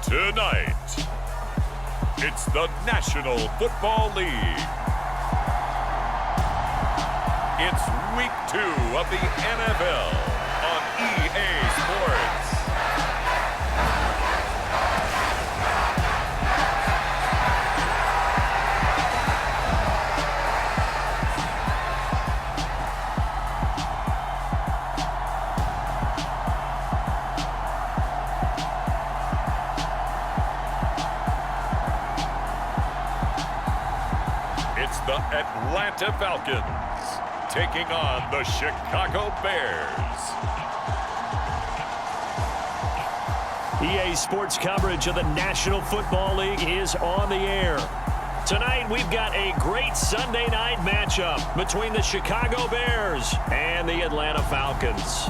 Tonight, it's the National Football League. It's Week 2 of the NFL on EA Sports. It's the Atlanta Falcons taking on the Chicago Bears. EA Sports coverage of the National Football League is on the air. Tonight, we've got a great Sunday night matchup between the Chicago Bears and the Atlanta Falcons.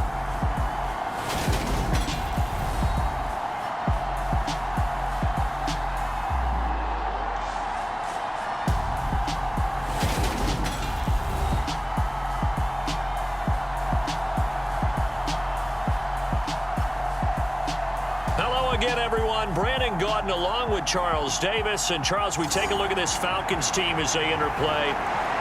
Again, everyone, Brandon Gordon along with Charles Davis. And Charles, we take a look at this Falcons team as they interplay.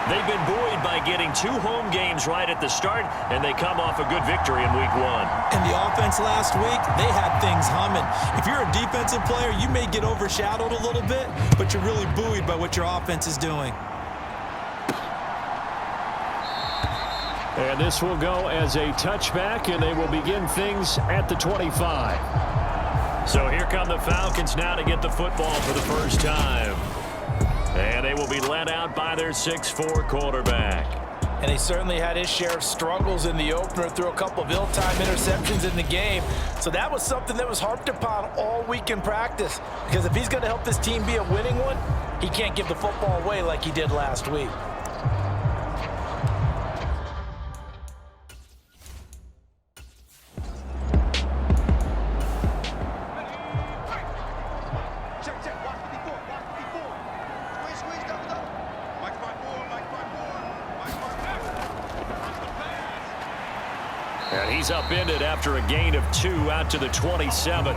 They've been buoyed by getting 2 home games right at the start, and they come off a good victory in Week 1. And the offense last week, they had things humming. If you're a defensive player, you may get overshadowed a little bit, but you're really buoyed by what your offense is doing. And this will go as a touchback, and they will begin things at the 25. So here come the Falcons now to get the football for the first time. And they will be led out by their 6'4" quarterback. And he certainly had his share of struggles in the opener, threw a couple of ill-timed interceptions in the game. So that was something that was harped upon all week in practice. Because if he's going to help this team be a winning one, he can't give the football away like he did last week. And he's upended after a gain of 2 out to the 27.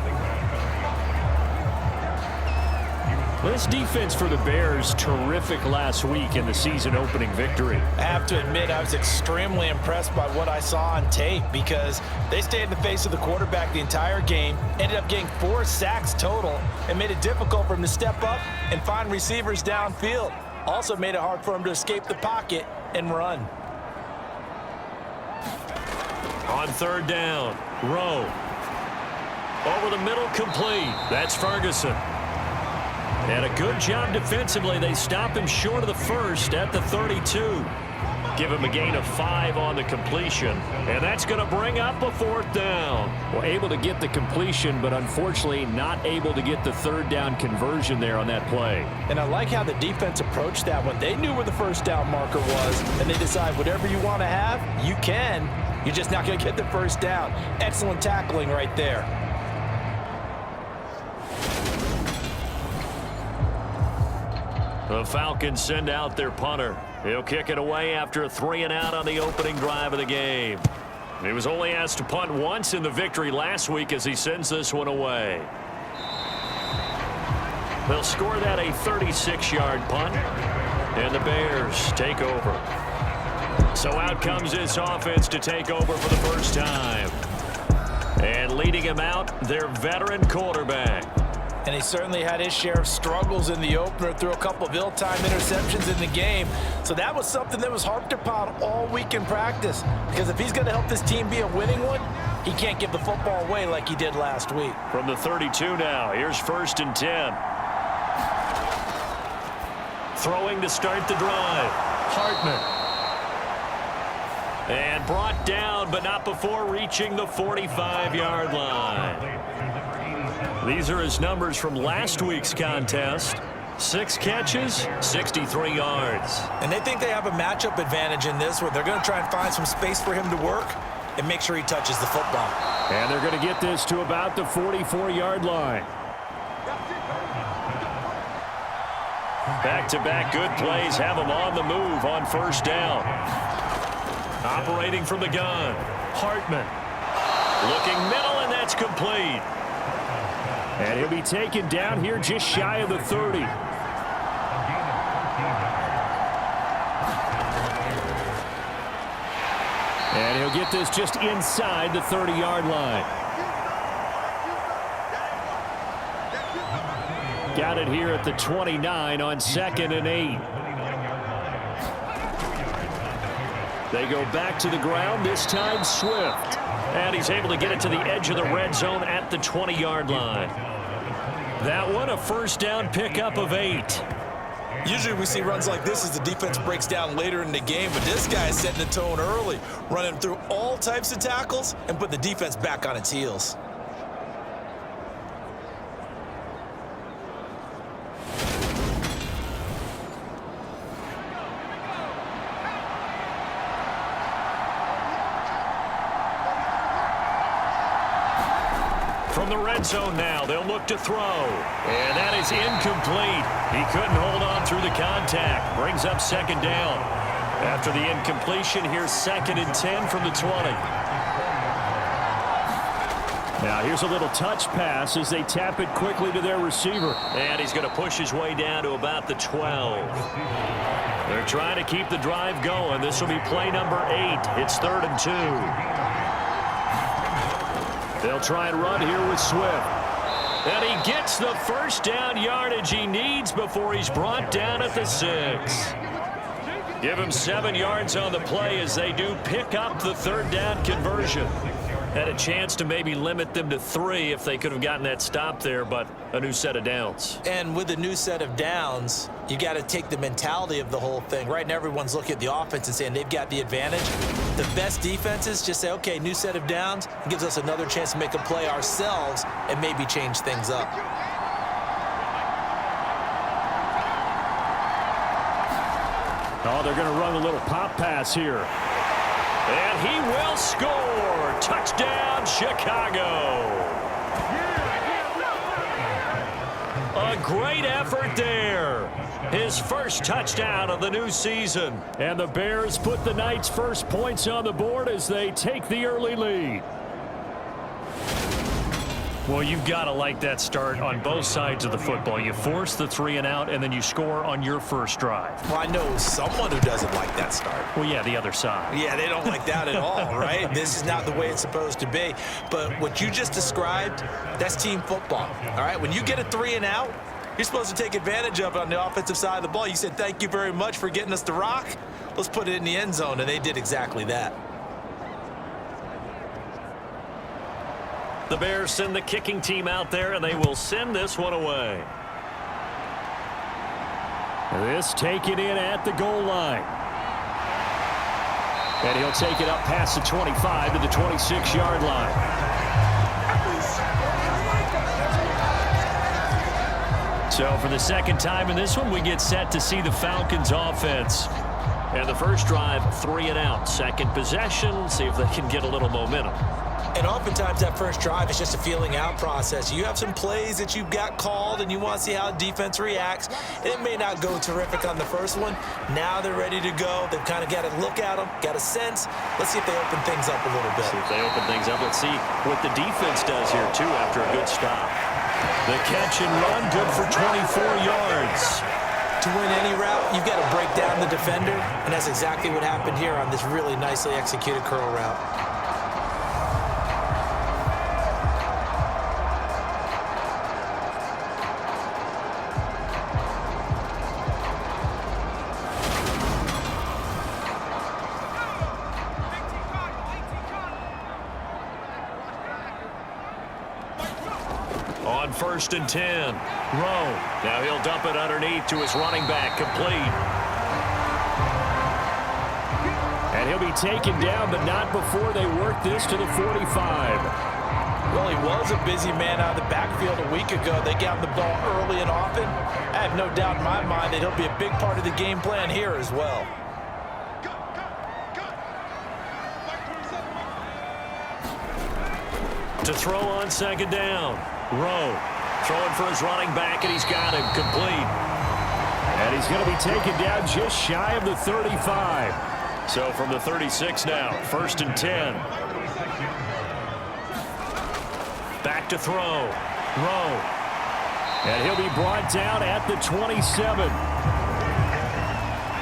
This defense for the Bears, terrific last week in the season-opening victory. I have to admit, I was extremely impressed by what I saw on tape because they stayed in the face of the quarterback the entire game, ended up getting 4 sacks total, and made it difficult for him to step up and find receivers downfield. Also made it hard for him to escape the pocket and run. On 3rd down, Rowe. Over the middle, complete. That's Ferguson. And a good job defensively. They stop him short of the first at the 32. Give him a gain of 5 on the completion. And that's going to bring up a 4th down. Well, able to get the completion, but unfortunately not able to get the 3rd down conversion there on that play. And I like how the defense approached that one. They knew where the 1st down marker was, and they decide whatever you want to have, you can. You're just not going to get the 1st down. Excellent tackling right there. The Falcons send out their punter. He'll kick it away after a 3-and-out on the opening drive of the game. He was only asked to punt once in the victory last week as he sends this one away. They'll score that a 36-yard punt, and the Bears take over. So out comes this offense to take over for the first time. And leading him out, their veteran quarterback. And he certainly had his share of struggles in the opener, threw a couple of ill-timed interceptions in the game. So that was something that was harped upon all week in practice. Because if he's going to help this team be a winning one, he can't give the football away like he did last week. From the 32 now, here's 1st and 10. Throwing to start the drive, Hartman. And brought down, but not before reaching the 45-yard line. These are his numbers from last week's contest. 6 catches, 63 yards. And they think they have a matchup advantage in this one. They're going to try and find some space for him to work and make sure he touches the football. And they're going to get this to about the 44-yard line. Back-to-back good plays have him on the move on 1st down. Operating from the gun, Hartman. Looking middle, and that's complete. And he'll be taken down here just shy of the 30. And he'll get this just inside the 30-yard line. Got it here at the 29 on 2nd and 8. They go back to the ground, this time Swift. And he's able to get it to the edge of the red zone at the 20-yard line. That one, a first down pickup of 8. Usually we see runs like this as the defense breaks down later in the game, but this guy is setting the tone early, running through all types of tackles and putting the defense back on its heels. From the red zone now, they'll look to throw. And that is incomplete. He couldn't hold on through the contact. Brings up 2nd down. After the incompletion, here's 2nd and 10 from the 20. Now here's a little touch pass as they tap it quickly to their receiver. And he's going to push his way down to about the 12. They're trying to keep the drive going. This will be play number 8. It's 3rd and 2. They'll try and run here with Swift. And he gets the first down yardage he needs before he's brought down at the 6. Give him 7 yards on the play as they do pick up the 3rd down conversion. Had a chance to maybe limit them to 3 if they could have gotten that stop there, but a new set of downs. And with a new set of downs, you got to take the mentality of the whole thing. Right now, everyone's looking at the offense and saying they've got the advantage. The best defenses just say, okay, new set of downs. It gives us another chance to make a play ourselves and maybe change things up. Oh, they're going to run a little pop pass here. And he will score. Touchdown, Chicago. A great effort there. His first touchdown of the new season. And the Bears put the Knights' first points on the board as they take the early lead. Well, you've got to like that start on both sides of the football. You force the 3 and out, and then you score on your first drive. Well, I know someone who doesn't like that start. Well, yeah, the other side. Yeah, they don't like that at all, right? This is not the way it's supposed to be. But what you just described, that's team football, all right? When you get a 3 and out, you're supposed to take advantage of it on the offensive side of the ball. You said, thank you very much for getting us the rock. Let's put it in the end zone, and they did exactly that. The Bears send the kicking team out there, and they will send this one away. This taken in at the goal line. And he'll take it up past the 25 to the 26-yard line. So for the second time in this one, we get set to see the Falcons offense. And the first drive, 3 and out. Second possession, see if they can get a little momentum. And oftentimes that first drive is just a feeling out process. You have some plays that you've got called and you want to see how the defense reacts. It may not go terrific on the first one. Now they're ready to go. They've kind of got to look at them, got a sense. Let's see if they open things up a little bit. See if they open things up. Let's see what the defense does here, too, after a good stop. The catch and run, good for 24 yards. To win any route, you've got to break down the defender, and that's exactly what happened here on this really nicely executed curl route. On 1st and 10, Rowe. Now he'll dump it underneath to his running back, complete. And he'll be taken down, but not before they work this to the 45. Well, he was a busy man out of the backfield a week ago. They got the ball early and often. I have no doubt in my mind that he'll be a big part of the game plan here as well. To throw on 2nd down. Rowe throwing for his running back, and he's got him complete. And he's going to be taken down just shy of the 35. So from the 36 now, 1st and 10. Back to throw. Rowe. And he'll be brought down at the 27.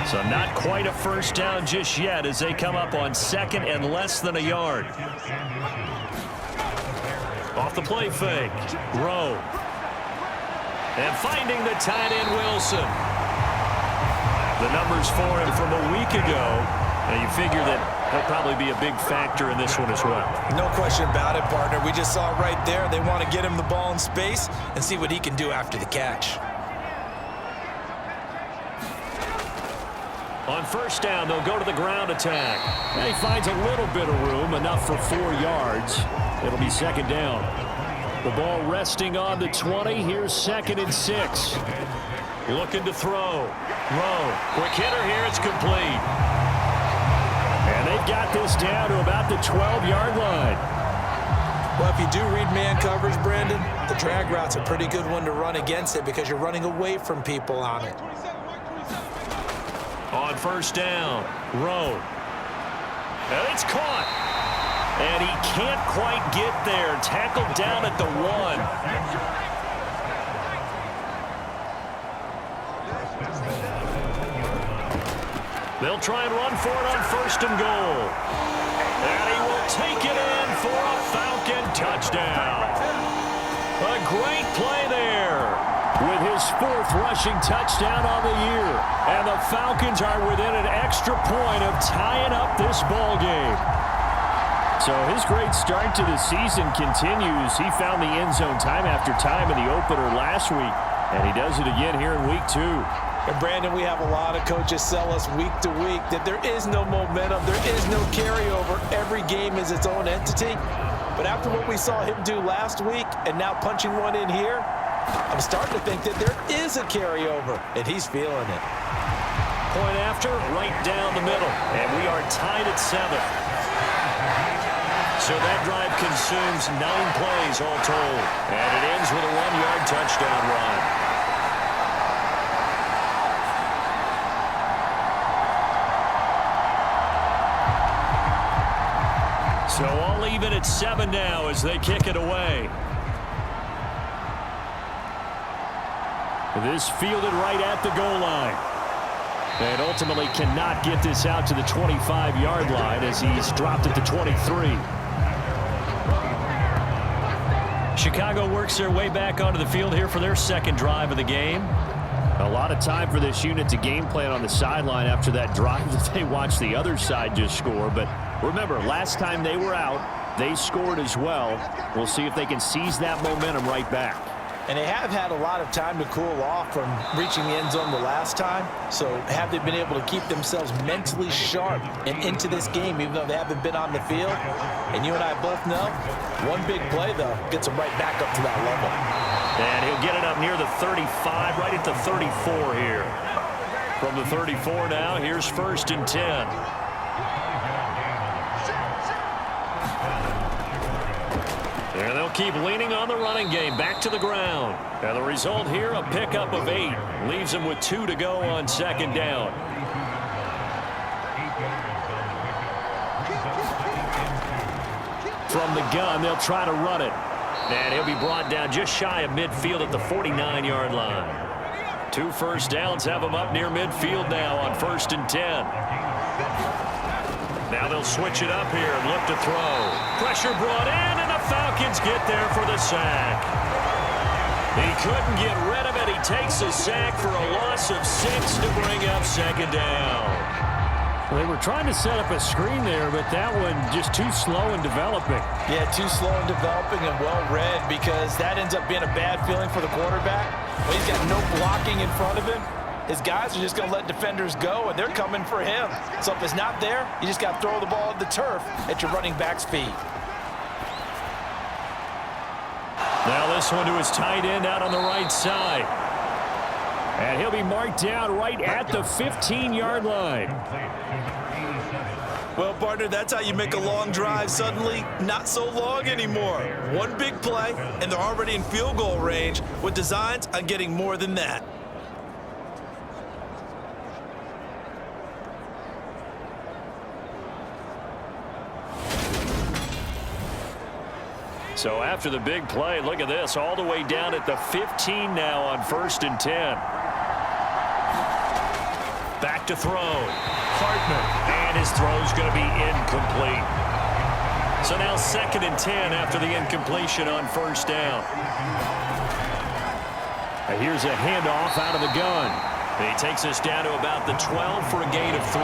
So not quite a first down just yet as they come up on second and less than a yard. Off the play fake. Rowe. And finding the tight end Wilson. The numbers for him from a week ago. And you figure that he'll probably be a big factor in this one as well. No question about it, partner. We just saw right there. They want to get him the ball in space and see what he can do after the catch. On first down, they'll go to the ground attack. And he finds a little bit of room, enough for 4 yards. It'll be second down. The ball resting on the 20. Here's 2nd and 6. Looking to throw. Rowe. Quick hitter here. It's complete. And they've got this down to about the 12-yard line. Well, if you do read man coverage, Brandon, the drag route's a pretty good one to run against it because you're running away from people on it. On first down, Rowe. And it's caught. And he can't quite get there. Tackled down at the 1. They'll try and run for it on first and goal. And he will take it in for a Falcon touchdown. A great play there with his 4th rushing touchdown on the year. And the Falcons are within an extra point of tying up this ball game. So his great start to the season continues. He found the end zone time after time in the opener last week. And he does it again here in week 2. And Brandon, we have a lot of coaches sell us week to week that there is no momentum, there is no carryover. Every game is its own entity. But after what we saw him do last week and now punching one in here, I'm starting to think that there is a carryover, and he's feeling it. Point after, right down the middle. And we are tied at 7. So that drive consumes 9 plays all told. And it ends with a 1-yard touchdown run. So all even at 7 now as they kick it away. This fielded right at the goal line. And ultimately cannot get this out to the 25-yard line as he's dropped at the 23. Chicago works their way back onto the field here for their second drive of the game. A lot of time for this unit to game plan on the sideline after that drive that they watched the other side just score. But remember, last time they were out, they scored as well. We'll see if they can seize that momentum right back. And they have had a lot of time to cool off from reaching the end zone the last time. So have they been able to keep themselves mentally sharp and into this game, even though they haven't been on the field? And you and I both know, one big play, though, gets them right back up to that level. And he'll get it up near the 35, right at the 34 here. From the 34 now, here's 1st and 10. And they'll keep leaning on the running game back to the ground. And the result here, a pickup of 8. Leaves them with 2 to go on second down. From the gun, they'll try to run it. And he'll be brought down just shy of midfield at the 49-yard line. 2 first downs have him up near midfield now on 1st and 10. Now they'll switch it up here and look to throw. Pressure brought in, and the Falcons get there for the sack. He couldn't get rid of it. He takes a sack for a loss of 6 to bring up second down. They were trying to set up a screen there, but that one just too slow in developing. Yeah, too slow in developing and well read, because that ends up being a bad feeling for the quarterback. When he's got no blocking in front of him, his guys are just going to let defenders go, and they're coming for him. So if it's not there, you just got to throw the ball at the turf at your running back's feet. Now this one to his tight end out on the right side. And he'll be marked down right at the 15-yard line. Well, partner, that's how you make a long drive suddenly not so long anymore. One big play, and they're already in field goal range with designs on getting more than that. So after the big play, look at this, all the way down at the 15 now on 1st and 10. Back to throw. Hartman. And his throw's going to be incomplete. So now 2nd and 10 after the incompletion on 1st down. Here's a handoff out of the gun. He takes us down to about the 12 for a gain of 3.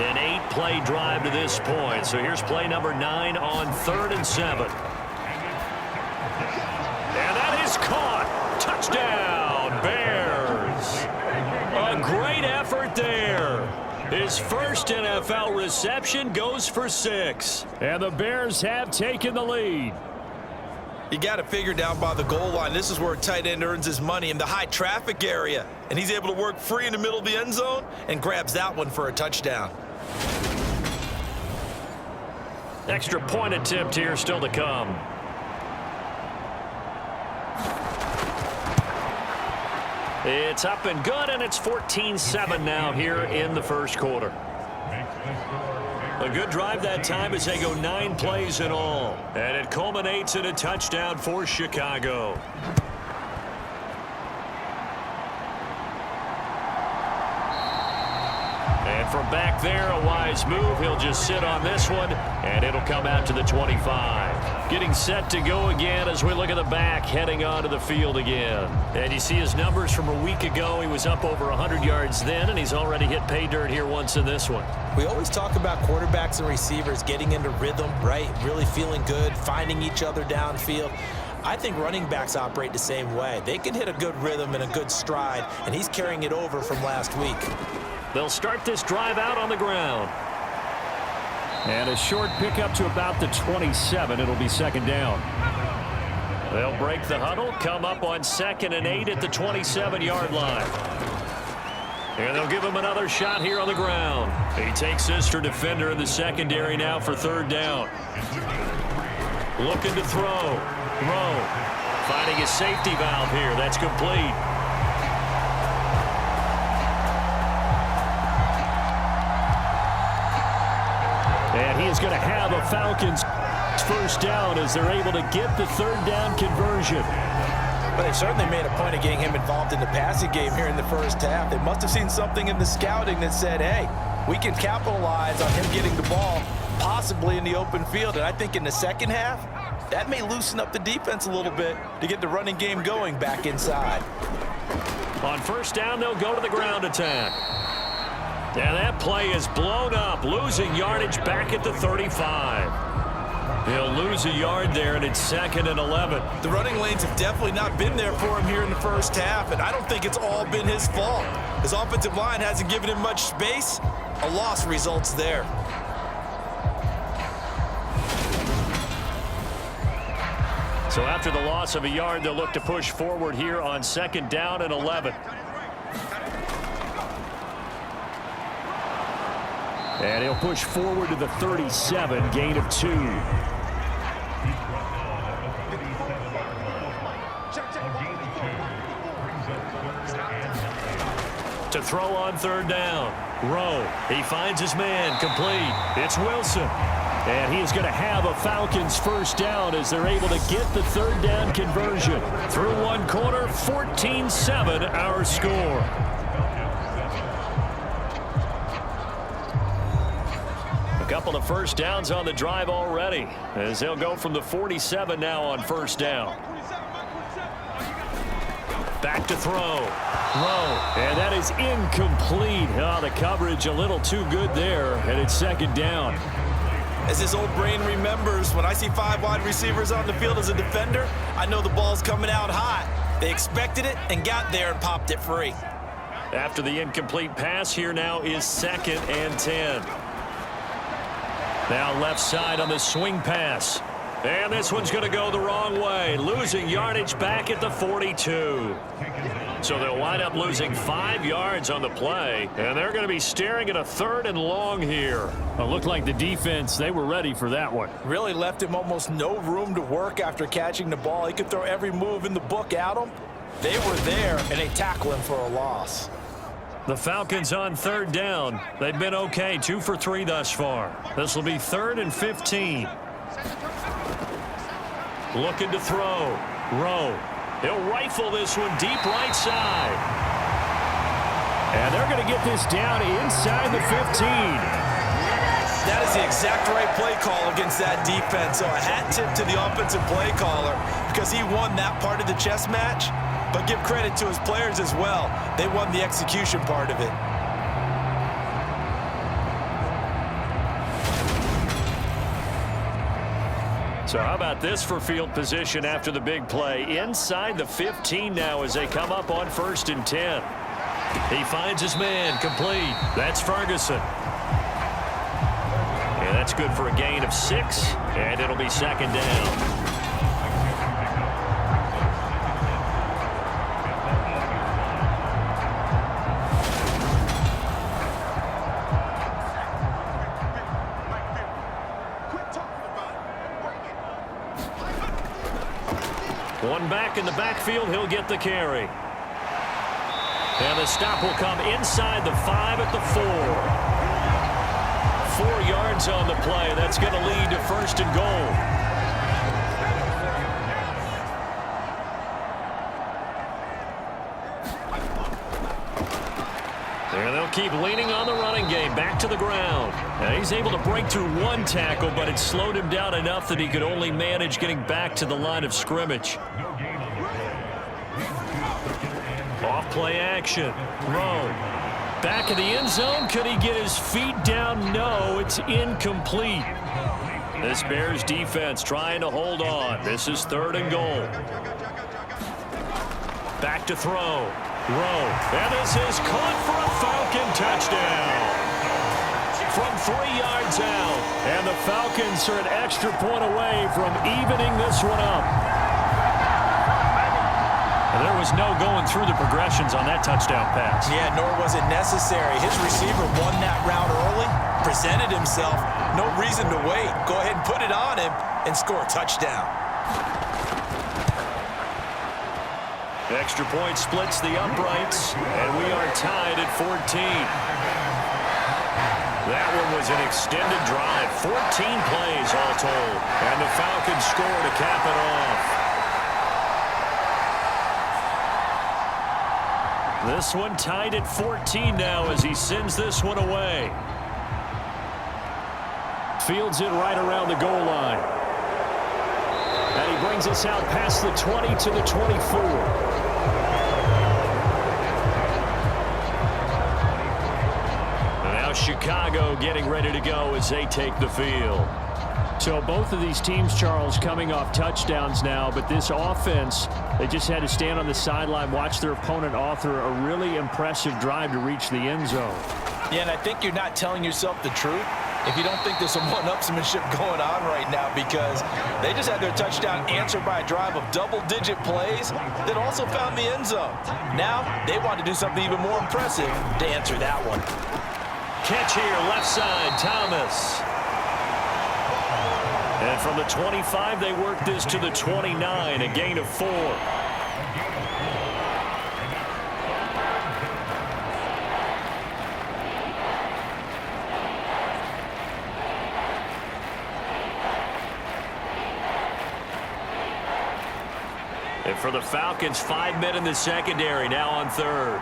An 8-play drive to this point. So here's play number 9 on 3rd and 7. And that is caught. Touchdown, Bears. A great effort there. His first NFL reception goes for 6. And the Bears have taken the lead. You got it figured down by the goal line. This is where a tight end earns his money in the high traffic area. And he's able to work free in the middle of the end zone and grabs that one for a touchdown. Extra point attempt here still to come. It's up and good, and it's 14-7 now here in the first quarter. A good drive that time as they go 9 plays in all. And it culminates in a touchdown for Chicago. And from back there, a wise move. He'll just sit on this one, and it'll come out to the 25. Getting set to go again as we look at the back, heading onto the field again. And you see his numbers from a week ago. He was up over 100 yards then, and he's already hit pay dirt here once in this one. We always talk about quarterbacks and receivers getting into rhythm, right? Really feeling good, finding each other downfield. I think running backs operate the same way. They can hit a good rhythm and a good stride, and he's carrying it over from last week. They'll start this drive out on the ground. And a short pickup to about the 27. It'll be 2nd down. They'll break the huddle, come up on 2nd and 8 at the 27-yard line. And they'll give him another shot here on the ground. He takes this for defender in the secondary now for 3rd down. Looking to throw. Rowe finding his safety valve here. That's complete. And he is going to have a Falcons first down as they're able to get the 3rd down conversion. But they certainly made a point of getting him involved in the passing game here in the first half. They must have seen something in the scouting that said, hey, we can capitalize on him getting the ball possibly in the open field. And I think in the second half, that may loosen up the defense a little bit to get the running game going back inside. On 1st down, they'll go to the ground attack. And that play is blown up, losing yardage back at the 35. He'll lose a yard there, and it's 2nd and 11. The running lanes have definitely not been there for him here in the first half, and I don't think it's all been his fault. His offensive line hasn't given him much space. A loss results there. So after the loss of a yard, they'll look to push forward here on 2nd down and 11. And he'll push forward to the 37, gain of 2. To throw on 3rd down. Rowe, he finds his man, complete. It's Wilson. And he is going to have a Falcons first down as they're able to get the 3rd down conversion. Through one quarter, 14-7 our score. A couple of first downs on the drive already as they'll go from the 47 now on 1st down. Back to throw. Rowe, and that is incomplete. Oh, the coverage a little too good there, and it's 2nd down. As his old brain remembers, when I see 5 wide receivers on the field as a defender, I know the ball's coming out hot. They expected it and got there and popped it free. After the incomplete pass, here now is 2nd and 10. Now left side on the swing pass. And this one's going to go the wrong way, losing yardage back at the 42. So they'll wind up losing 5 yards on the play, and they're going to be staring at a 3rd and long here. It looked like the defense, they were ready for that one. Really left him almost no room to work after catching the ball. He could throw every move in the book at him. They were there, and they tackle him for a loss. The Falcons on 3rd down. They've been okay, 2 for 3 thus far. This will be 3rd and 15. Looking to throw. Rowe. He'll rifle this one deep right side. And they're going to get this down inside the 15. That is the exact right play call against that defense. So a hat tip to the offensive play caller because he won that part of the chess match. But give credit to his players as well. They won the execution part of it. So how about this for field position after the big play? Inside the 15 now as they come up on 1st and 10. He finds his man, complete. That's Ferguson. And that's good for a gain of 6, and it'll be 2nd down. One back in the backfield, he'll get the carry. And the stop will come inside the 5 at the 4. 4 yards on the play. That's going to lead to 1st and goal. And they'll keep leaning on the running game. Back to the ground. Now he's able to break through 1 tackle, but it slowed him down enough that he could only manage getting back to the line of scrimmage. Off play action. Rowe. Back of the end zone. Could he get his feet down? No, it's incomplete. This Bears defense trying to hold on. This is 3rd and goal. Back to throw. Rowe. And this is caught for a Falcon touchdown. From 3 yards out. And the Falcons are an extra point away from evening this one up. There was no going through the progressions on that touchdown pass. Yeah, nor was it necessary. His receiver won that route early, presented himself. No reason to wait. Go ahead and put it on him and score a touchdown. Extra point splits the uprights, and we are tied at 14. That one was an extended drive. 14 plays all told. And the Falcons score to cap it off. This one tied at 14 now as he sends this one away. Fields it right around the goal line. And he brings us out past the 20 to the 24. Now Chicago getting ready to go as they take the field. So both of these teams, Charles, coming off touchdowns now, but this offense, they just had to stand on the sideline, watch their opponent author a really impressive drive to reach the end zone. Yeah, and I think you're not telling yourself the truth if you don't think there's some one-upsmanship going on right now, because they just had their touchdown answered by a drive of double-digit plays that also found the end zone. Now they want to do something even more impressive to answer that one. Catch here, left side, Thomas. And from the 25, they work this to the 29, a gain of 4. And for the Falcons, 5 men in the secondary, now on 3rd.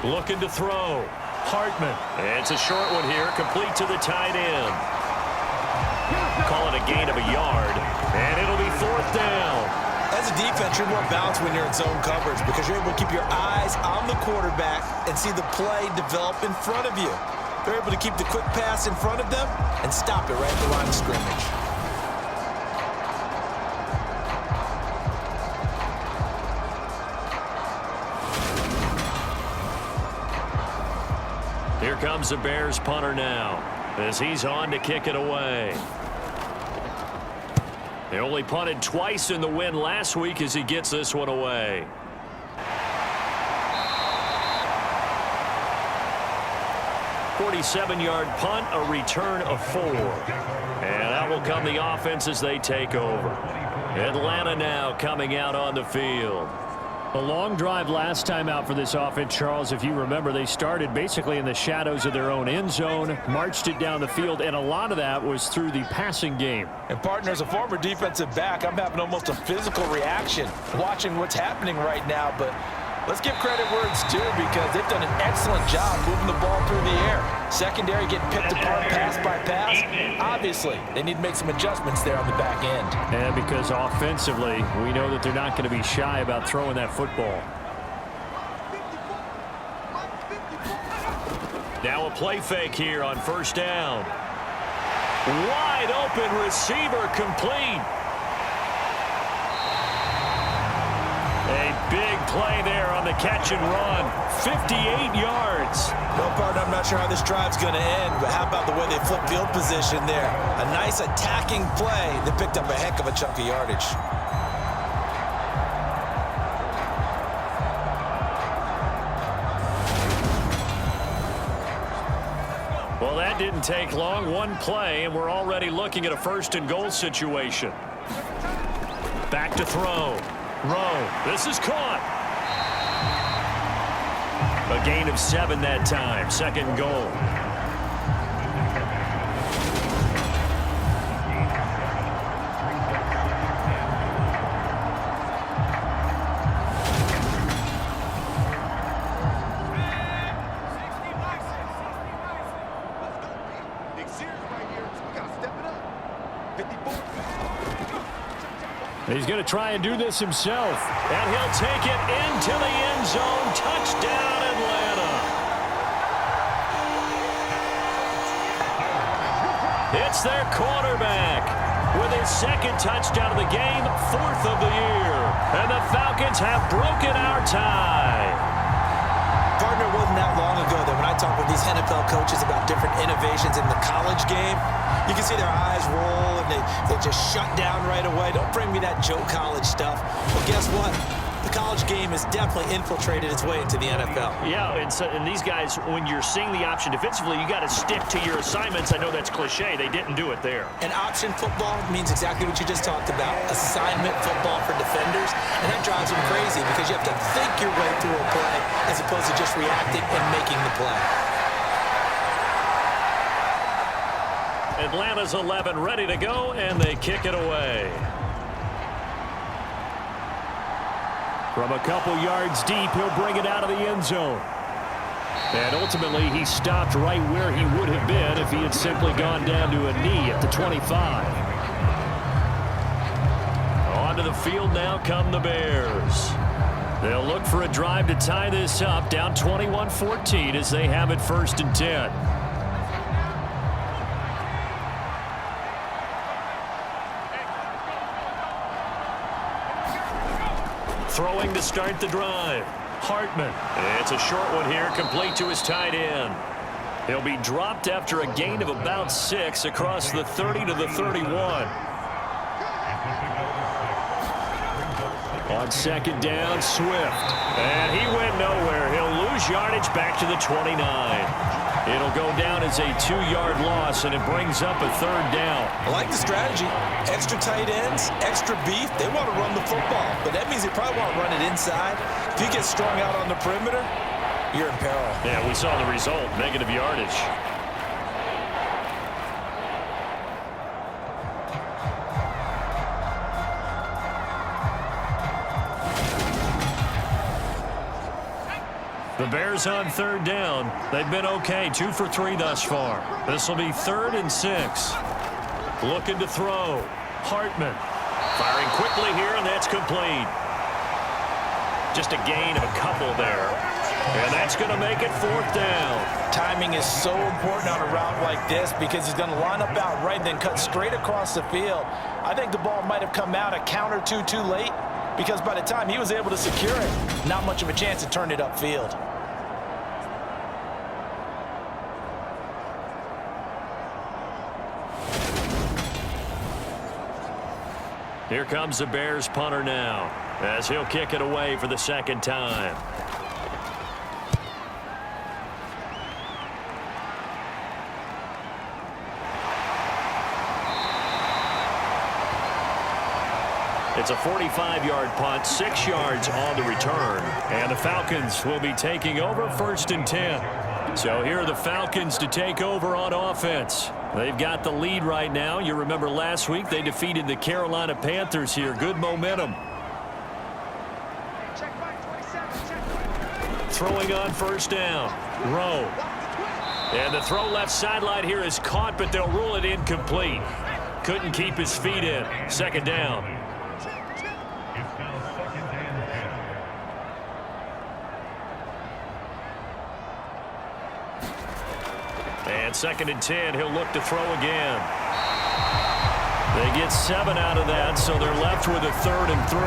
Looking to throw. Hartman. And it's a short one here, complete to the tight end. Call it a gain of a yard, and it'll be 4th down. As a defense, you're more balanced when you're in zone coverage because you're able to keep your eyes on the quarterback and see the play develop in front of you. They're able to keep the quick pass in front of them and stop it right at the line of scrimmage. Here comes the Bears punter now as he's on to kick it away. They only punted twice in the win last week as he gets this one away. "47-yard punt, a return of 4. And out will come the offense as they take over. Atlanta now coming out on the field. A long drive last time out for this offense, Charles. If you remember, they started basically in the shadows of their own end zone, marched it down the field, and a lot of that was through the passing game. And partner, as a former defensive back, I'm having almost a physical reaction watching what's happening right now. But let's give credit where it's due, because they've done an excellent job moving the ball through the air. Secondary getting picked apart pass by pass. Obviously, they need to make some adjustments there on the back end. And because offensively, we know that they're not going to be shy about throwing that football. Now a play fake here on first down. Wide open receiver, complete. A big play there on the catch and run. 58 yards. No, partner, I'm not sure how this drive's going to end, but how about the way they flip field position there? A nice attacking play that picked up a heck of a chunk of yardage. Well, that didn't take long. One play, and we're already looking at a first and goal situation. Back to throw. Rowe. This is caught. A gain of 7 that time. Second and goal. He's going to try and do this himself. And he'll take it into the end zone. Touchdown, Atlanta. It's their quarterback with his second touchdown of the game, 4th of the year. And the Falcons have broken our tie. Partner, it wasn't that long ago that when I talk with these NFL coaches about different innovations in the college game, you can see their eyes roll and they just shut down right away. Don't bring me that Joe College stuff. Well, guess what? The college game has definitely infiltrated its way into the NFL. Yeah, and these guys, when you're seeing the option defensively, you got to stick to your assignments. I know that's cliche. They didn't do it there. And option football means exactly what you just talked about. Assignment football for defenders. And that drives them crazy because you have to think your way through a play as opposed to just reacting and making the play. Atlanta's 11 ready to go, and they kick it away. From a couple yards deep, he'll bring it out of the end zone. And ultimately, he stopped right where he would have been if he had simply gone down to a knee at the 25. Onto the field now come the Bears. They'll look for a drive to tie this up, down 21-14 as they have it 1st and 10. Throwing to start the drive. Hartman. It's a short one here, complete to his tight end. He'll be dropped after a gain of about 6 across the 30 to the 31. On 2nd down, Swift. And he went nowhere. He'll lose yardage back to the 29. It'll go down as a 2-yard loss, and it brings up a 3rd down. I like the strategy. Extra tight ends, extra beef. They want to run the football, but that means they probably want to run it inside. If you get strung out on the perimeter, you're in peril. Yeah, we saw the result, negative yardage. The Bears on 3rd down. They've been okay, 2 for 3 thus far. This will be 3rd and 6. Looking to throw. Hartman firing quickly here, and that's complete. Just a gain of a couple there. And that's going to make it 4th down. Timing is so important on a route like this because he's going to line up out right, then cut straight across the field. I think the ball might have come out a count or two too late because by the time he was able to secure it, not much of a chance to turn it upfield. Here comes the Bears punter now as he'll kick it away for the 2nd time. It's a 45-yard punt, 6 yards on the return. And the Falcons will be taking over 1st and 10. So here are the Falcons to take over on offense. They've got the lead right now. You remember last week they defeated the Carolina Panthers here. Good momentum. Throwing on 1st down. Rowe. And the throw left sideline here is caught, but they'll rule it incomplete. Couldn't keep his feet in. 2nd down. And 2nd and 10, he'll look to throw again. They get 7 out of that, so they're left with a 3rd and 3.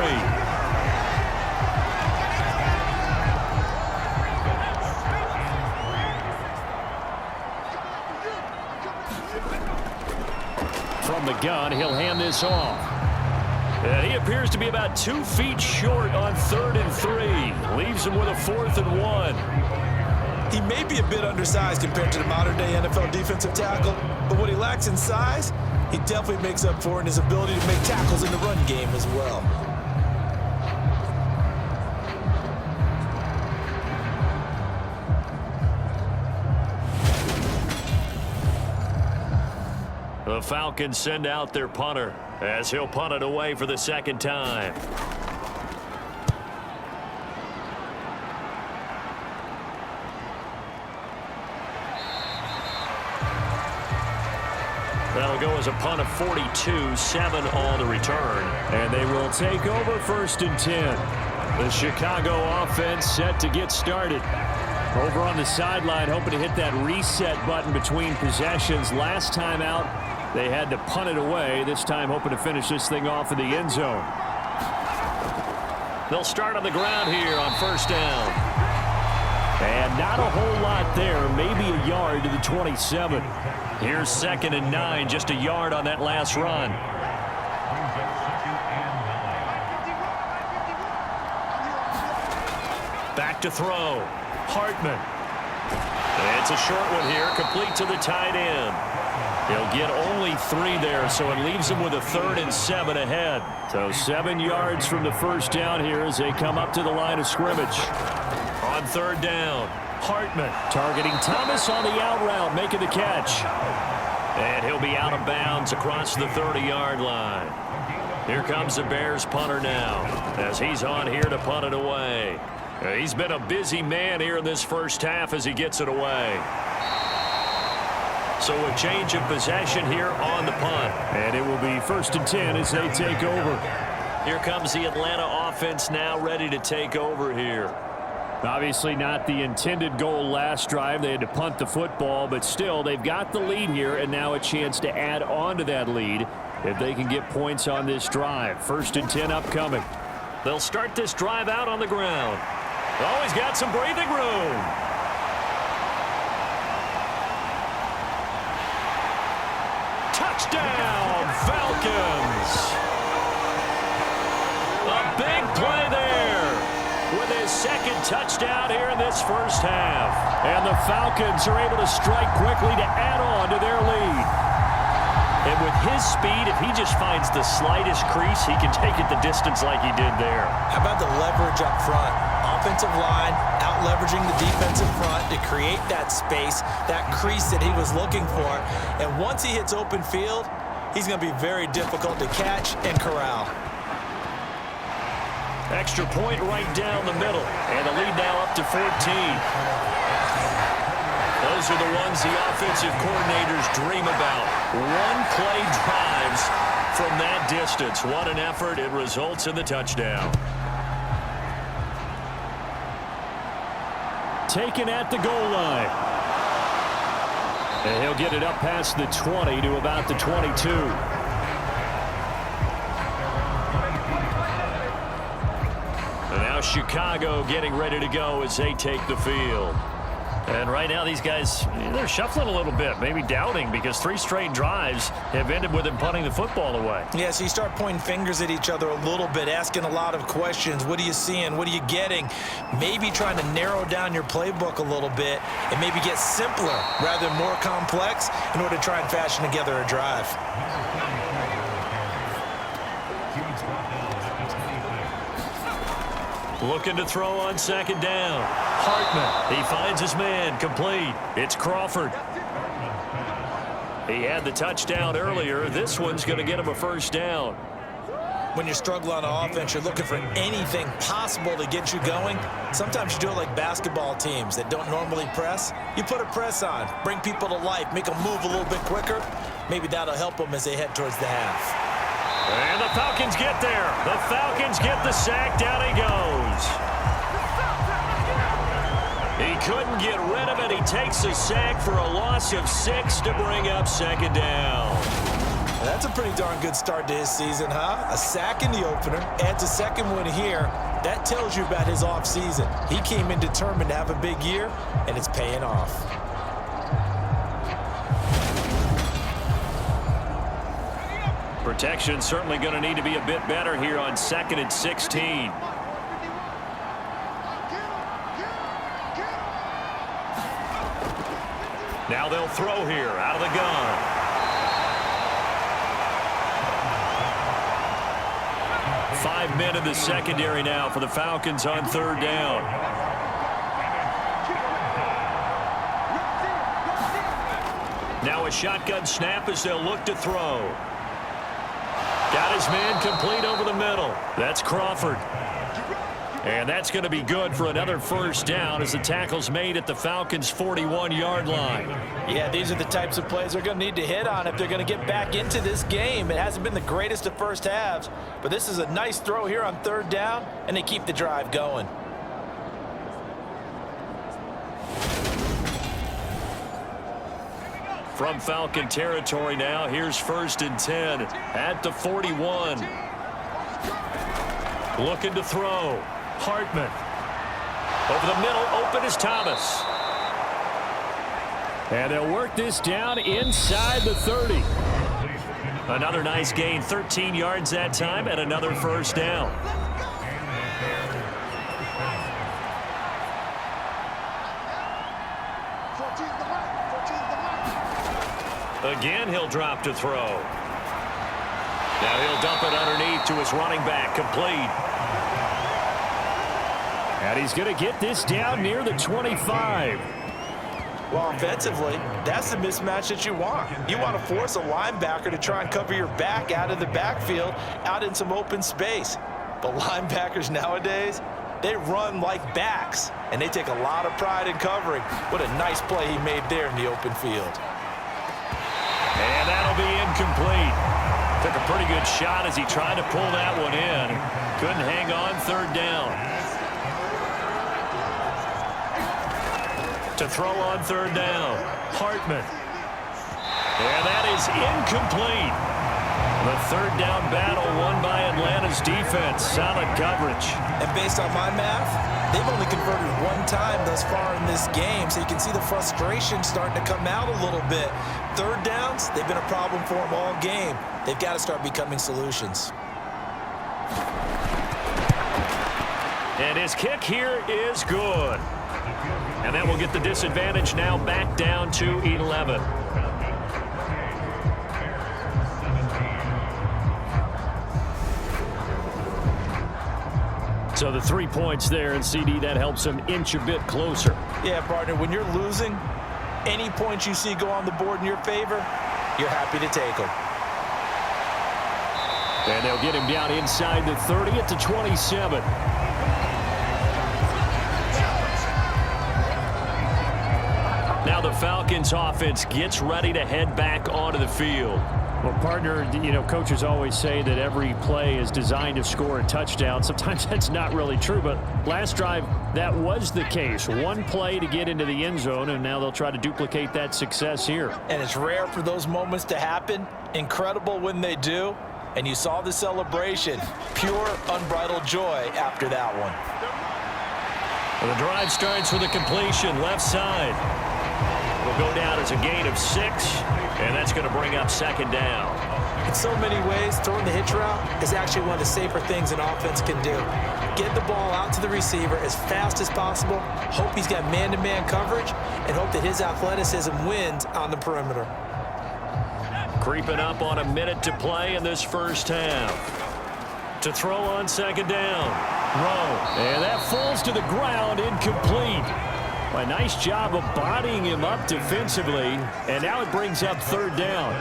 From the gun, he'll hand this off. And he appears to be about 2 feet short on 3rd and 3. Leaves him with a 4th and 1. He may be a bit undersized compared to the modern-day NFL defensive tackle, but what he lacks in size, he definitely makes up for in his ability to make tackles in the run game as well. The Falcons send out their punter as he'll punt it away for the 2nd time. That'll go as a punt of 42, 7 on the return. And they will take over 1st and 10. The Chicago offense set to get started. Over on the sideline, hoping to hit that reset button between possessions. Last time out, they had to punt it away. This time hoping to finish this thing off in the end zone. They'll start on the ground here on 1st down. And not a whole lot there. Maybe a yard to the 27. Here's 2nd and 9, just a yard on that last run. Back to throw. Hartman. And it's a short one here, complete to the tight end. He'll get only 3 there, so it leaves him with a 3rd and 7 ahead. So 7 yards from the 1st down here as they come up to the line of scrimmage. On 3rd down, Hartman targeting Thomas on the out route, making the catch. And he'll be out of bounds across the 30-yard line. Here comes the Bears punter now as he's on here to punt it away. He's been a busy man here in this first half as he gets it away. So a change of possession here on the punt. And it will be 1st and 10 as they take over. Here comes the Atlanta offense now ready to take over here. Obviously not the intended goal last drive. They had to punt the football, but still they've got the lead here and now a chance to add on to that lead if they can get points on this drive. 1st and 10 upcoming. They'll start this drive out on the ground. Oh, he's got some breathing room. Touchdown, Falcons. A big play there with his 2nd touchdown here in this first half. And the Falcons are able to strike quickly to add on to their lead. And with his speed, if he just finds the slightest crease, he can take it the distance like he did there. How about the leverage up front? Offensive line out-leveraging the defensive front to create that space, that crease that he was looking for. And once he hits open field, he's going to be very difficult to catch and corral. Extra point right down the middle. And the lead now up to 14. Those are the ones the offensive coordinators dream about. One-play drives from that distance. What an effort. It results in the touchdown. Taken at the goal line. And he'll get it up past the 20 to about the 22. And now Chicago getting ready to go as they take the field. And right now these guys, they're shuffling a little bit, maybe doubting, because 3 straight drives have ended with them punting the football away. Yeah, so you start pointing fingers at each other a little bit, asking a lot of questions. What are you seeing? What are you getting? Maybe trying to narrow down your playbook a little bit and maybe get simpler rather than more complex in order to try and fashion together a drive. Looking to throw on second down. Hartman. He finds his man. Complete. It's Crawford. He had the touchdown earlier. This one's going to get him a first down. When you're struggling on offense, you're looking for anything possible to get you going. Sometimes you do it like basketball teams that don't normally press. You put a press on, bring people to life, make them move a little bit quicker. Maybe that'll help them as they head towards the half. And the Falcons get there. The Falcons get the sack. Down he goes. He couldn't get rid of it. He takes a sack for a loss of 6 to bring up second down. That's a pretty darn good start to his season, huh? A sack in the opener, adds a second one here. That tells you about his offseason. He came in determined to have a big year, and it's paying off. Protection certainly going to need to be a bit better here on 2nd and 16. Now they'll throw here out of the gun. Five men in the secondary now for the Falcons on third down. Now a shotgun snap as they'll look to throw. Got his man complete over the middle. That's Crawford. And that's going to be good for another first down as the tackle's made at the Falcons' 41-yard line. Yeah, these are the types of plays they're going to need to hit on if they're going to get back into this game. It hasn't been the greatest of first halves, but this is a nice throw here on third down, and they keep the drive going. From Falcon territory now, here's 1st and 10 at the 41. Looking to throw. Hartman. Over the middle, open is Thomas. And they'll work this down inside the 30. Another nice gain, 13 yards that time, and another first down. Again, he'll drop to throw. Now he'll dump it underneath to his running back, complete. And he's going to get this down near the 25. Well, offensively, that's the mismatch that you want. You want to force a linebacker to try and cover your back out of the backfield, out in some open space. But linebackers nowadays, they run like backs, and they take a lot of pride in covering. What a nice play he made there in the open field. And that'll be incomplete. Took a pretty good shot as he tried to pull that one in. Couldn't hang on third down. To throw on third down, Hartman. And that is incomplete. The third down battle won by Atlanta's defense. Solid coverage. And based on my math, they've only converted one time thus far in this game, so you can see the frustration starting to come out a little bit. Third downs, they've been a problem for them all game. They've got to start becoming solutions. And his kick here is good. And that will get the disadvantage now back down to 11. So the 3 points there, and CD, that helps him inch a bit closer. Yeah, partner, when you're losing, any points you see go on the board in your favor, you're happy to take them. And they'll get him down inside the 30 at the 27. Now the Falcons offense gets ready to head back onto the field. Well, partner, you know, coaches always say that every play is designed to score a touchdown. Sometimes that's not really true, but last drive, that was the case. One play to get into the end zone, and now they'll try to duplicate that success here. And it's rare for those moments to happen. Incredible when they do. And you saw the celebration. Pure, unbridled joy after that one. Well, the drive starts with a completion left side. Will go down as a gain of 6, and that's going to bring up second down. In so many ways, throwing the hitch route is actually one of the safer things an offense can do. Get the ball out to the receiver as fast as possible, hope he's got man-to-man coverage, and hope that his athleticism wins on the perimeter. Creeping up on a minute to play in this first half. To throw on second down. Rowe. And that falls to the ground, incomplete. A nice job of bodying him up defensively, and now it brings up third down.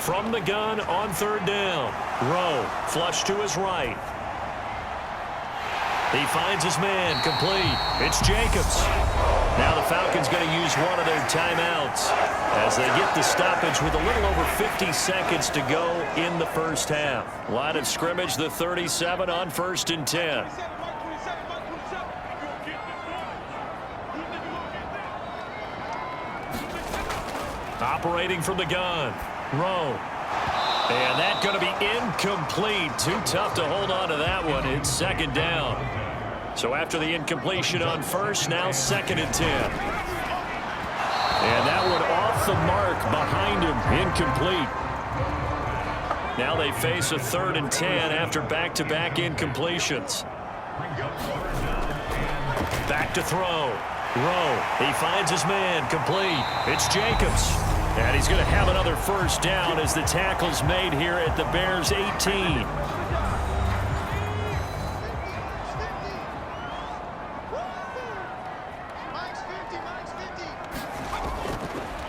From the gun on third down. Rowe, flush to his right. He finds his man, complete. It's Jacobs. Now the Falcons going to use one of their timeouts as they get the stoppage with a little over 50 seconds to go in the first half. Line of scrimmage, the 37 on 1st and 10. Operating from the gun. Rowe. And that's going to be incomplete. Too tough to hold on to that one. It's second down. So after the incompletion on first, now 2nd and 10. And that one off the mark behind him. Incomplete. Now they face a 3rd and 10 after back-to-back incompletions. Back to throw. Rowe. He finds his man, complete. It's Jacobs. And he's going to have another first down as the tackle's made here at the Bears' 18.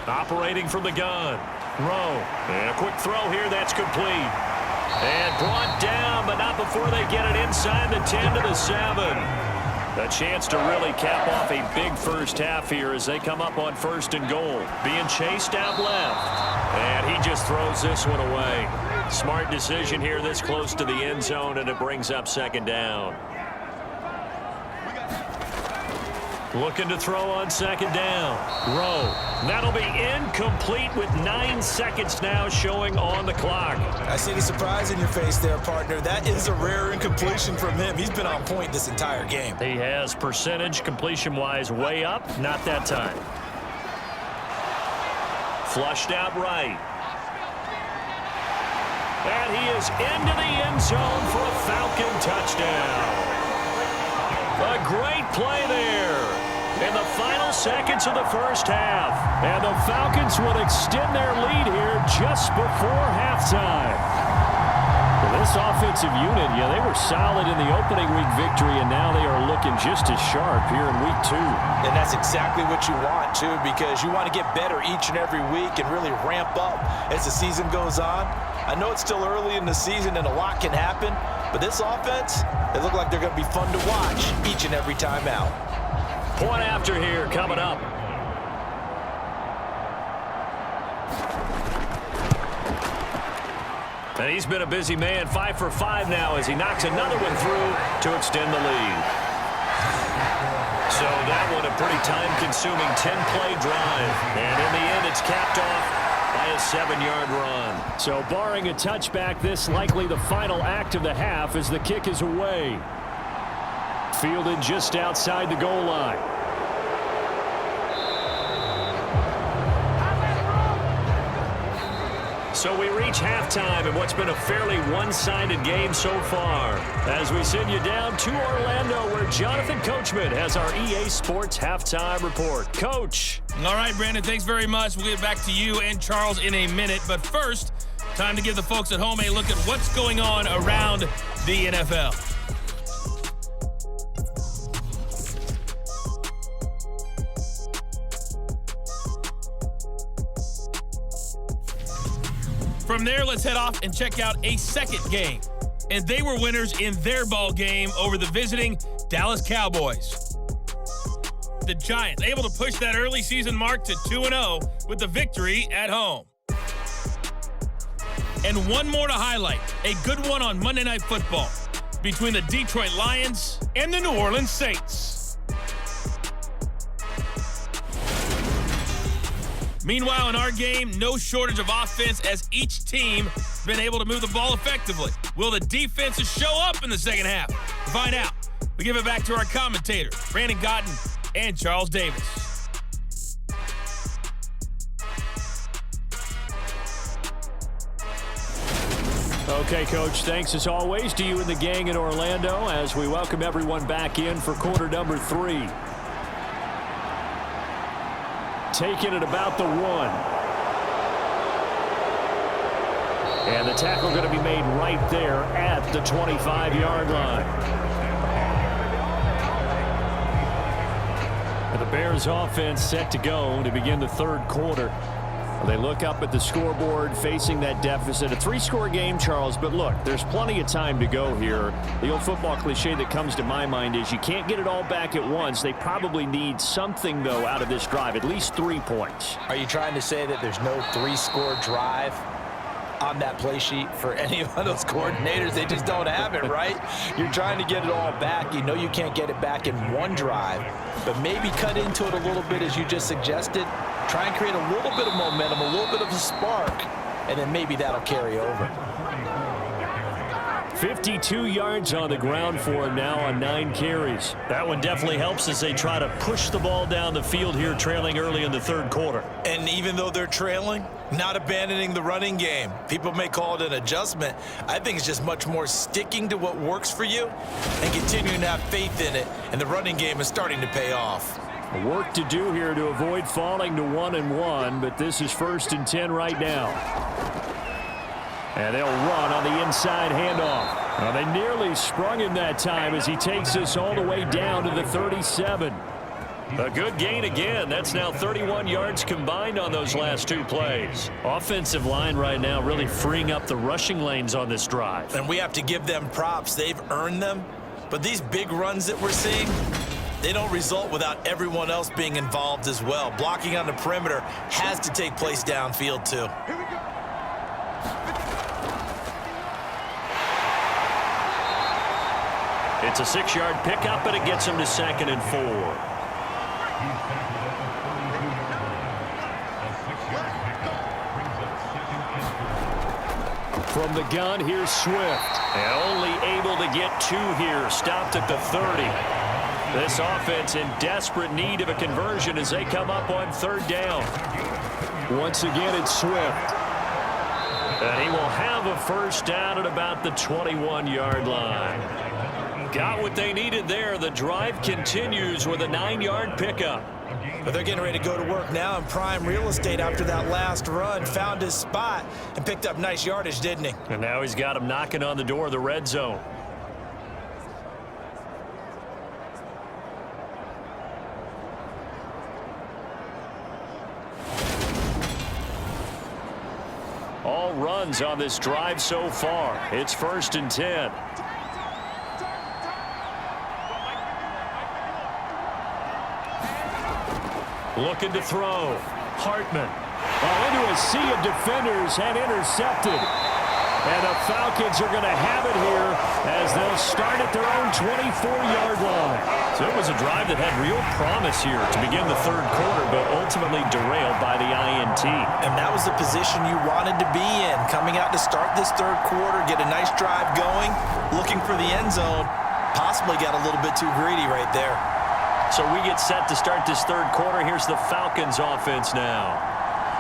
Operating from the gun. Rowe. And a quick throw here that's complete. And brought down, but not before they get it inside the 10 to the 7. A chance to really cap off a big first half here as they come up on 1st and goal. Being chased out left. And he just throws this one away. Smart decision here this close to the end zone, and it brings up 2nd down. Looking to throw on 2nd down. Rowe. That'll be incomplete with 9 seconds now showing on the clock. I see the surprise in your face there, partner. That is a rare incompletion from him. He's been on point this entire game. He has percentage completion-wise way up. Not that time. Flushed out right. And he is into the end zone for a Falcon touchdown. A great play there in the final seconds of the first half. And the Falcons would extend their lead here just before halftime. Well, this offensive unit, they were solid in the opening week victory, and now they are looking just as sharp here in week 2. And that's exactly what you want, too, because you want to get better each and every week and really ramp up as the season goes on. I know it's still early in the season and a lot can happen, but this offense, they look like they're going to be fun to watch each and every time out. Point after here coming up. And he's been a busy man, 5 for 5 now as he knocks another one through to extend the lead. So that one a pretty time-consuming 10-play drive. And in the end, it's capped off by a 7-yard run. So barring a touchback, this likely the final act of the half as the kick is away. Fielded just outside the goal line. So we reach halftime in what's been a fairly one-sided game so far. As we send you down to Orlando, where Jonathan Coachman has our EA Sports Halftime Report. Coach. All right, Brandon, thanks very much. We'll get back to you and Charles in a minute. But first, time to give the folks at home a look at what's going on around the NFL. From there, let's head off and check out a second game. And they were winners in their ball game over the visiting Dallas Cowboys. The Giants able to push that early season mark to 2-0 with the victory at home. And one more to highlight, a good one on Monday Night Football between the Detroit Lions and the New Orleans Saints. Meanwhile, in our game, no shortage of offense as each team has been able to move the ball effectively. Will the defenses show up in the second half? To find out, we give it back to our commentators, Brandon Gotten and Charles Davis. Okay, Coach, thanks as always to you and the gang in Orlando as we welcome everyone back in for quarter number 3. Taken at about the 1. And the tackle going to be made right there at the 25-yard line. And the Bears offense set to go to begin the third quarter. They look up at the scoreboard facing that deficit. A 3-score game, Charles, but look, there's plenty of time to go here. The old football cliche that comes to my mind is you can't get it all back at once. They probably need something, though, out of this drive, at least 3 points. Are you trying to say that there's no 3-score drive on that play sheet for any of those coordinators? They just don't have it, right? You're trying to get it all back. You know you can't get it back in one drive, but maybe cut into it a little bit as you just suggested. Try and create a little bit of momentum, a little bit of a spark, and then maybe that'll carry over. 52 yards on the ground for him now on 9 carries. That one definitely helps as they try to push the ball down the field here, trailing early in the third quarter. And even though they're trailing, not abandoning the running game. People may call it an adjustment. I think it's just much more sticking to what works for you and continuing to have faith in it. And the running game is starting to pay off. Work to do here to avoid falling to 1-1, but this is 1st and 10 right now. And they'll run on the inside handoff. Well, they nearly sprung him that time as he takes this all the way down to the 37. A good gain again. That's now 31 yards combined on those last 2 plays. Offensive line right now really freeing up the rushing lanes on this drive. And we have to give them props. They've earned them. But these big runs that we're seeing, they don't result without everyone else being involved as well. Blocking on the perimeter has to take place downfield too. It's a 6-yard pickup, but it gets him to 2nd and 4. From the gun, here's Swift. And only able to get 2 here. Stopped at the 30. This offense in desperate need of a conversion as they come up on 3rd down. Once again, it's Swift. And he will have a 1st down at about the 21-yard line. Got what they needed there. The drive continues with a 9-yard pickup. But they're getting ready to go to work now in prime real estate after that last run. Found his spot and picked up nice yardage, didn't he? And now he's got him knocking on the door of the red zone. All runs on this drive so far. It's 1st and 10. Looking to throw. Hartman. Into a sea of defenders and intercepted. And the Falcons are going to have it here as they'll start at their own 24-yard line. So it was a drive that had real promise here to begin the third quarter, but ultimately derailed by the INT. And that was the position you wanted to be in. Coming out to start this third quarter, get a nice drive going, looking for the end zone. Possibly got a little bit too greedy right there. So we get set to start this third quarter. Here's the Falcons offense now.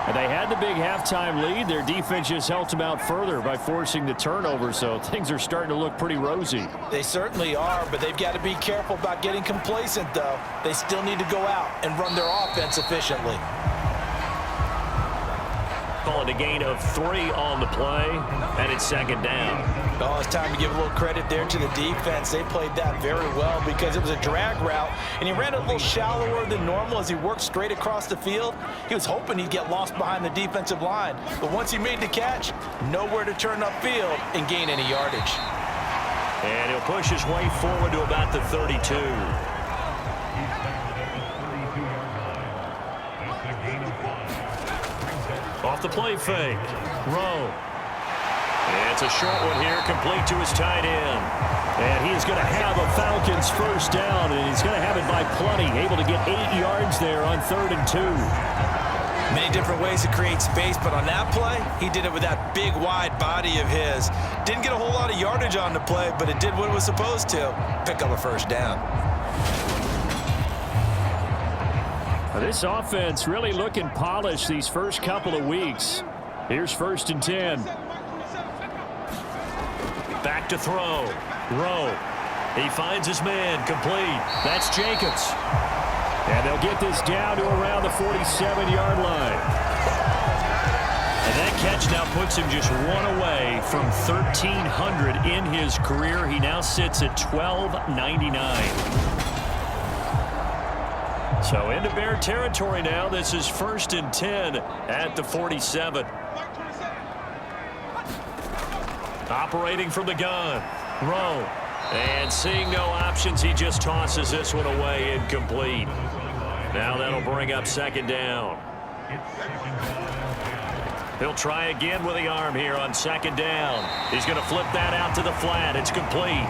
And they had the big halftime lead. Their defense just helped them out further by forcing the turnover, so things are starting to look pretty rosy. They certainly are, but they've got to be careful about getting complacent, though. They still need to go out and run their offense efficiently. Calling a gain of 3 on the play, and it's 2nd down. Oh, it's time to give a little credit there to the defense. They played that very well because it was a drag route, and he ran a little shallower than normal as he worked straight across the field. He was hoping he'd get lost behind the defensive line, but once he made the catch, nowhere to turn upfield and gain any yardage. And he'll push his way forward to about the 32. Off the play fake. Rowe. And it's a short one here, complete to his tight end. And he's going to have a Falcons 1st down, and he's going to have it by plenty. Able to get 8 yards there on 3rd and 2. Many different ways to create space, but on that play, he did it with that big, wide body of his. Didn't get a whole lot of yardage on the play, but it did what it was supposed to. Pick up a 1st down. This offense really looking polished these first couple of weeks. Here's 1st and 10. Back to throw. Rowe. He finds his man. Complete. That's Jacobs. And they'll get this down to around the 47-yard line. And that catch now puts him just one away from 1,300 in his career. He now sits at 1,299. So into Bear territory now. This is 1st and 10 at the 47. Operating from the gun. Rowe. And seeing no options, he just tosses this one away incomplete. Now that'll bring up 2nd down. He'll try again with the arm here on 2nd down. He's going to flip that out to the flat. It's complete.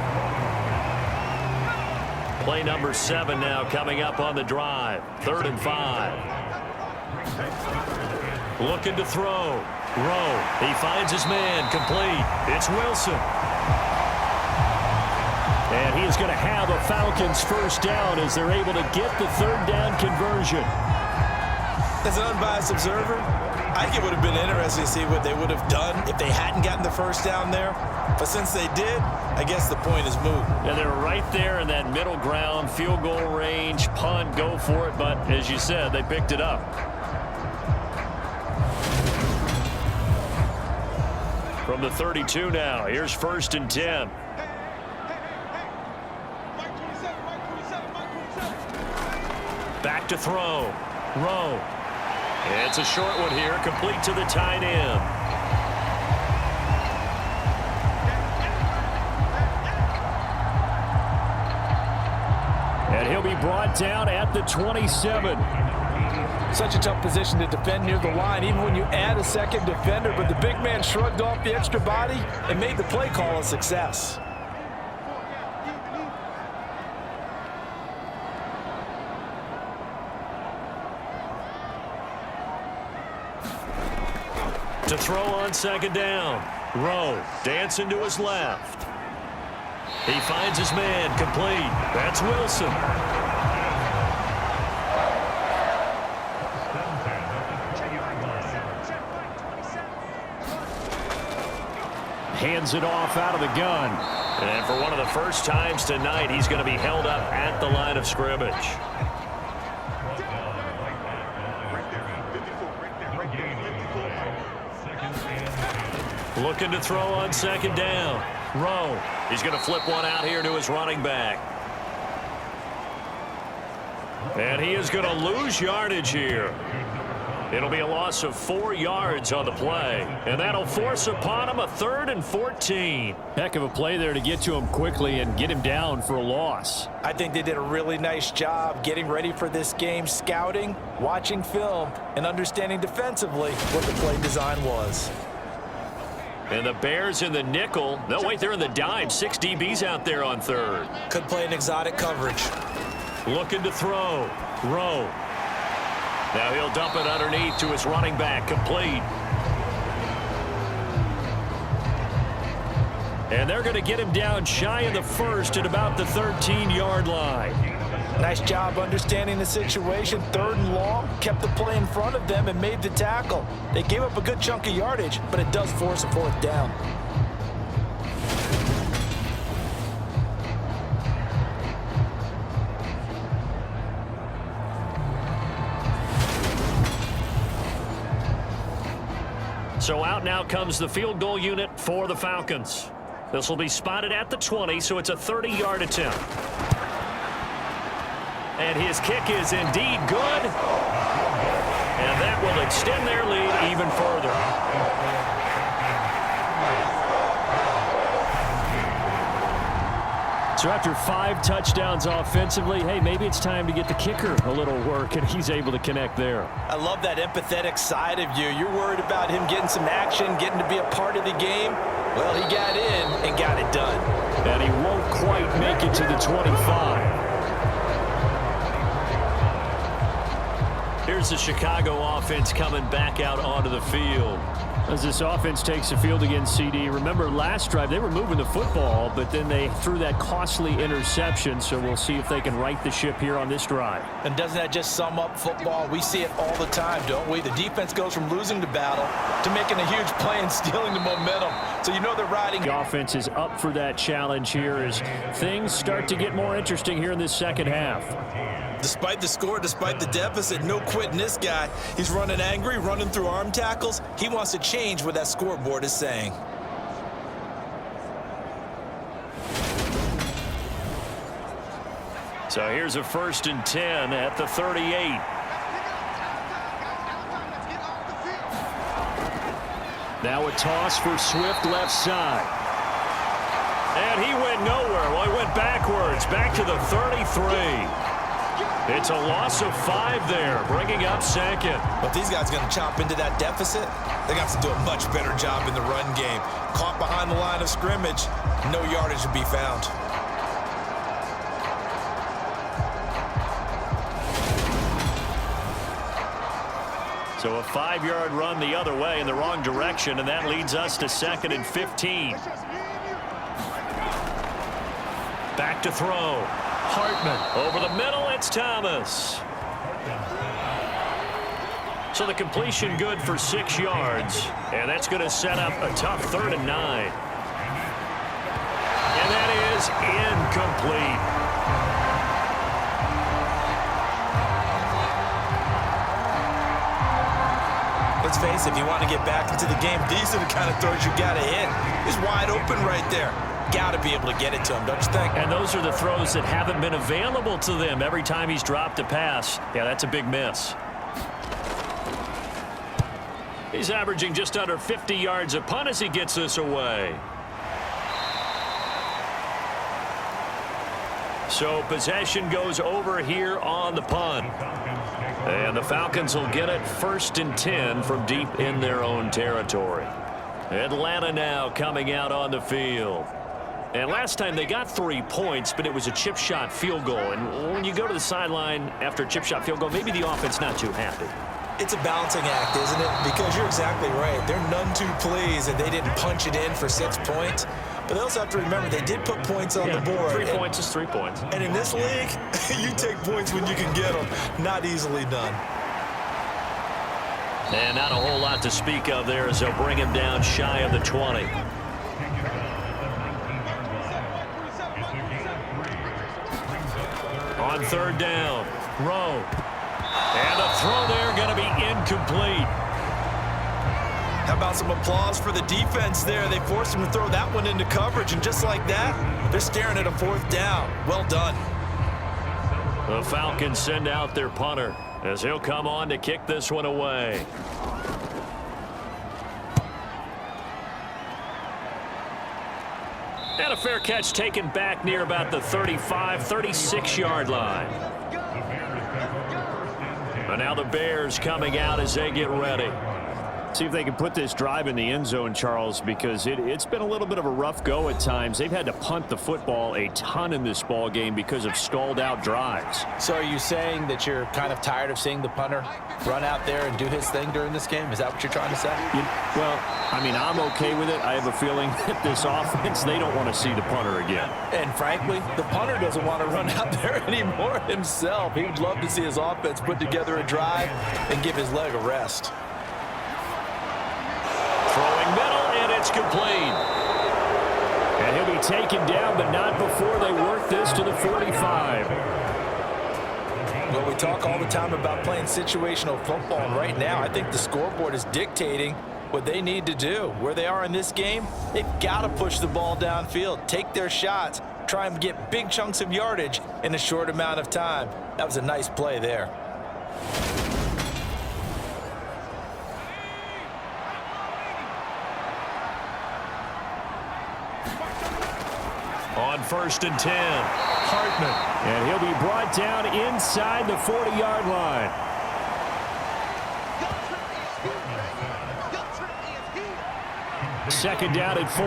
Play number 7 now coming up on the drive. 3rd and 5. Looking to throw. Rowe. He finds his man. Complete. It's Wilson. And he is going to have a Falcons 1st down as they're able to get the 3rd down conversion. As an unbiased observer, I think it would have been interesting to see what they would have done if they hadn't gotten the 1st down there. But since they did, I guess the point is moot. And they're right there in that middle ground, field goal range, punt, go for it. But as you said, they picked it up. From the 32 now, here's 1st and 10. Back to throw. Rowe. It's a short one here, complete to the tight end. And he'll be brought down at the 27. Such a tough position to defend near the line, even when you add a 2nd defender. But the big man shrugged off the extra body and made the play call a success. To throw on 2nd down. Rowe dancing to his left. He finds his man. Complete. That's Wilson. Hands it off out of the gun. And for one of the first times tonight, he's going to be held up at the line of scrimmage. Looking to throw on 2nd down. Rowe. He's going to flip one out here to his running back. And he is going to lose yardage here. It'll be a loss of 4 yards on the play. And that'll force upon him a 3rd and 14. Heck of a play there to get to him quickly and get him down for a loss. I think they did a really nice job getting ready for this game, scouting, watching film, and understanding defensively what the play design was. And the Bears in the nickel. No, wait, they're in the dime. 6 DBs out there on 3rd. Could play an exotic coverage. Looking to throw. Rowe. Now he'll dump it underneath to his running back. Complete. And they're going to get him down shy of the 1st at about the 13-yard line. Nice job understanding the situation. 3rd and long, kept the play in front of them and made the tackle. They gave up a good chunk of yardage, but it does force a 4th down. So out now comes the field goal unit for the Falcons. This will be spotted at the 20, so it's a 30-yard attempt. And his kick is indeed good. And that will extend their lead even further. So after 5 touchdowns offensively, hey, maybe it's time to get the kicker a little work, and he's able to connect there. I love that empathetic side of you. You're worried about him getting some action, getting to be a part of the game. Well, he got in and got it done. And he won't quite make it to the 25. Here's the Chicago offense coming back out onto the field. As this offense takes the field against CD, remember last drive they were moving the football, but then they threw that costly interception, so we'll see if they can right the ship here on this drive. And doesn't that just sum up football? We see it all the time, don't we? The defense goes from losing the battle to making a huge play and stealing the momentum. so you know they're riding. The offense is up for that challenge here as things start to get more interesting here in this second half. Despite the score, despite the deficit, no quitting this guy. He's running angry, running through arm tackles. He wants to change what that scoreboard is saying. So here's a 1st and 10 at the 38. Now a toss for Swift left side. And he went nowhere. Well, he went backwards, back to the 33. It's a loss of 5 there, bringing up 2nd. But these guys are going to chop into that deficit. They got to do a much better job in the run game. Caught behind the line of scrimmage, no yardage to be found. So a 5-yard run the other way in the wrong direction, and that leads us to 2nd and 15. Back to throw. Hartman over the middle. It's Thomas. So the completion good for 6 yards, and that's going to set up a tough 3rd and 9. And that is incomplete. Let's face it, if you want to get back into the game, these are the kind of throws you got to hit. He's wide open right there. Got to be able to get it to him, don't you think? And those are the throws that haven't been available to them every time he's dropped a pass. Yeah, that's a big miss. He's averaging just under 50 yards a punt as he gets this away. So possession goes over here on the punt. And the Falcons will get it 1st and 10 from deep in their own territory. Atlanta now coming out on the field. And last time they got 3 points, but it was a chip shot field goal. And when you go to the sideline after a chip shot field goal, maybe the offense not too happy. It's a balancing act, isn't it? Because you're exactly right. They're none too pleased that they didn't punch it in for 6 points. But they also have to remember they did put points on the board. 3 points is 3 points. And in this league, you take points when you can get them. Not easily done. And not a whole lot to speak of there as they'll bring him down shy of the 20. On 3rd down, Rowe. And the throw there going to be incomplete. How about some applause for the defense there? They forced him to throw that one into coverage, and just like that, they're staring at a 4th down. Well done. The Falcons send out their punter as he'll come on to kick this one away. And a fair catch taken back near about the 35, 36-yard line. And now the Bears coming out as they get ready. See if they can put this drive in the end zone, Charles, because it's been a little bit of a rough go at times. They've had to punt the football a ton in this ball game because of stalled out drives. So are you saying that you're kind of tired of seeing the punter run out there and do his thing during this game? Is that what you're trying to say? Well, I mean, I'm okay with it. I have a feeling that this offense, they don't want to see the punter again. And frankly, the punter doesn't want to run out there anymore himself. He would love to see his offense put together a drive and give his leg a rest. Throwing middle, and it's complete. And he'll be taken down, but not before they work this to the 45. Well, we talk all the time about playing situational football, and right now I think the scoreboard is dictating what they need to do. Where they are in this game, they've got to push the ball downfield, take their shots, try and get big chunks of yardage in a short amount of time. That was a nice play there. On 1st and 10, Hartman. And he'll be brought down inside the 40-yard line. Second down at 4.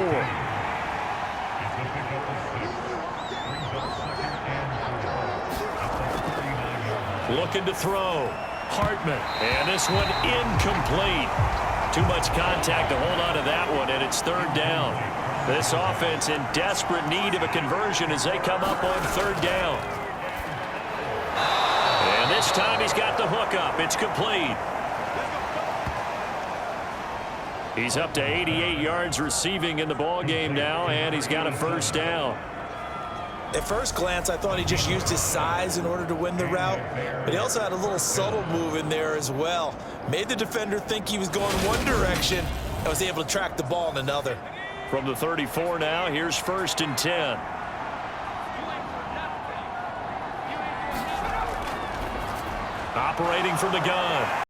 Looking to throw. Hartman. And this one incomplete. Too much contact to hold on to that one, and it's 3rd down. This offense in desperate need of a conversion as they come up on 3rd down. And this time he's got the hook up. It's complete. He's up to 88 yards receiving in the ball game now, and he's got a first down. At first glance, I thought he just used his size in order to win the route, but he also had a little subtle move in there as well. Made the defender think he was going one direction and was able to track the ball in another. From the 34 now, here's 1st and 10. Operating from the gun.